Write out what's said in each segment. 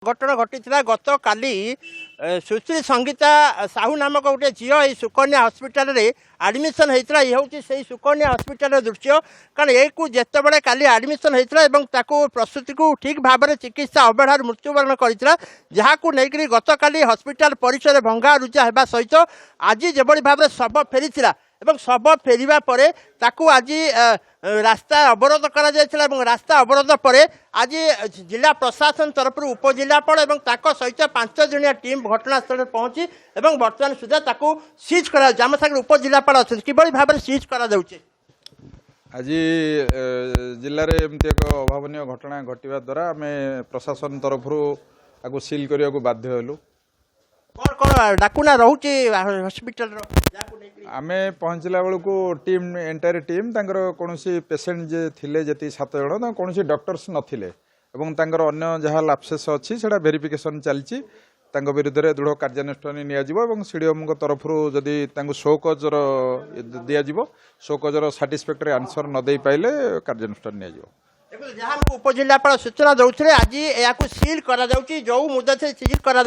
घटना घटी गत काली सुश्री संगीता साहू नामक गोटे झील ये सुकन्या हस्पिटाल आडमिशन होता ये हूँ से सुकन्या हस्पिटाल दृश्य कारण यू जिते काली आडमिशन होता प्रसूति को ठीक भाव में चिकित्सा अवहेलार मृत्युवरण करता जहाँ नहीं गत काली हस्पिटाल परिसर भंगा रुजा होगा सहित आज जो भाव में शव फेरी शव फेरिया पर आज रास्ता अवरोध करा रास्ता अवरोध पर आज जिला प्रशासन तरफ उपजिलापाल और सहित 5 जणिया टीम घटनास्थल पहुंची बर्तमान सुधा सीज कर आम सागर उपजिलापाल अच्छे कि भाव में सीज कर आज जिले में एमती एक अभावन घटना घटवा द्वारा आम प्रशासन तरफ सील करने को बाध्य हेलु कौन कौन डाकुना रोचे हॉस्पिटल आम पहुँचला बेलू टीम एंटायर टीम कौन पेसेंट जे थिले जी 7 जन कौन डॉक्टर्स नथिले अन्य जहाँ लाप्सेस अच्छी से वेरिफिकेशन चलती विरुद्ध में दृढ़ कार्यानुष्ठान नियाजिबो सीडीएम तरफ जदि शोकजर दिज्व शोकजर साटिस्फैक्टरी आंसर न दे पाइले कार्यानुष्ठान नियाजिबो जहाँ उपजिलापाल सूचना दौरे आज या सील कर जो मुद्दा से सील कर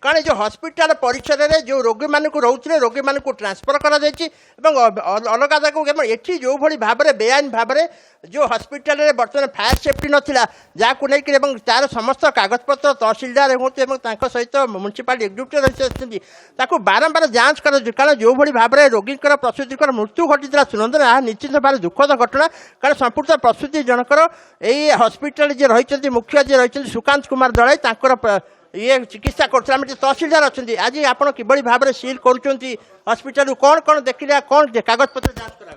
कारण जो हस्पिटाल परिसर में जो रोगी मानक रोचे रोगी मानक ट्रांसफर कर अलग जगह ये जो भाव में बेआईन भाव में जो हस्पिटाल बर्तमान फायर सेफ्टी नाला जहाँ नहीं तार समस्त कागजपत्र तहसिलदार हूँ सहित म्युनिसिपालिटी एग्जीक्यूटिव बारंबार जांच कर कारण जो भाव में रोगी प्रसूति मृत्यु घटी सुनंदन यह निश्चित भाव दुखद घटना कारण संपूर्ण प्रसूति जनकर यही हस्पिटाल जी रही मुख्य जी रही सुकांत कुमार दलाई ये चिकित्सा कर तहसिलदार अच्छा आज आप किभली भाव में सील कर हस्पिटाल कौन कौन देखिले कौन कागजपत्र जांच करा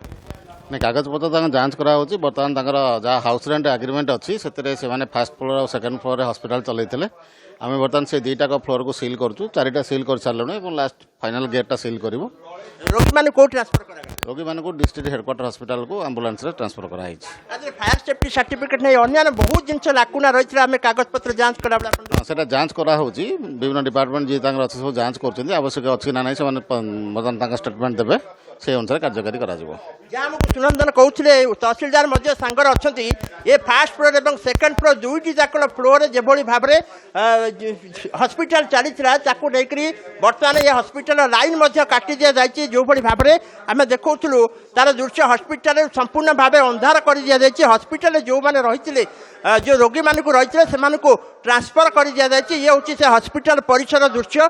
नहीं कागजपत्र जांच कराऊँच बर्तमान जहाँ हाउस रेंट एग्रीमेंट अच्छी से फास्ट फ्लोर और सेकेंड फ्लोर हस्पिटाल चलते आम बर्तमान से 2टा फ्लोर को सील करूँ 4टा सील कर सारे लास्ट फाइनल गेटा सील कर रोगी मान को ट्रांसफर करा रोगी मान को डिस्ट्रिक्ट हेडक्वार्टर हस्पिटाल को एम्बुलेंस रे ट्रांसफर कराई फायर सेफ्टी सर्टिफिकेट नहीं अन्य बहुत जिनस लाकुना रही आम कागजपत्र जांच करा जांच करा विभिन्न डिपार्टमेंट जी अच्छे सब जांच कर आवश्यक अच्छी ना नहीं बर्तमान स्टेटमेंट देवे से अनुसार कार्यकारी करा जहाँ सुनंदन कहते तहसिलदार सांगर अच्छा ये फास्ट फ्लोर और सेकेंड फ्लोर दुईटी जाक फ्लोर जो भाव में हस्पिटाल चलता नहीं बर्तमान ये हस्पिटाल लाइन काटी दि जाए जो भाव में आम देखु तार दृश्य हस्पिटाल संपूर्ण भाव अंधार कर दि जाए हस्पिटाल जो मैंने रही जो रोगी मानक रही से ट्रांसफर कर दि जाए ये हूँ से हस्पिटाल परिसर दृश्य।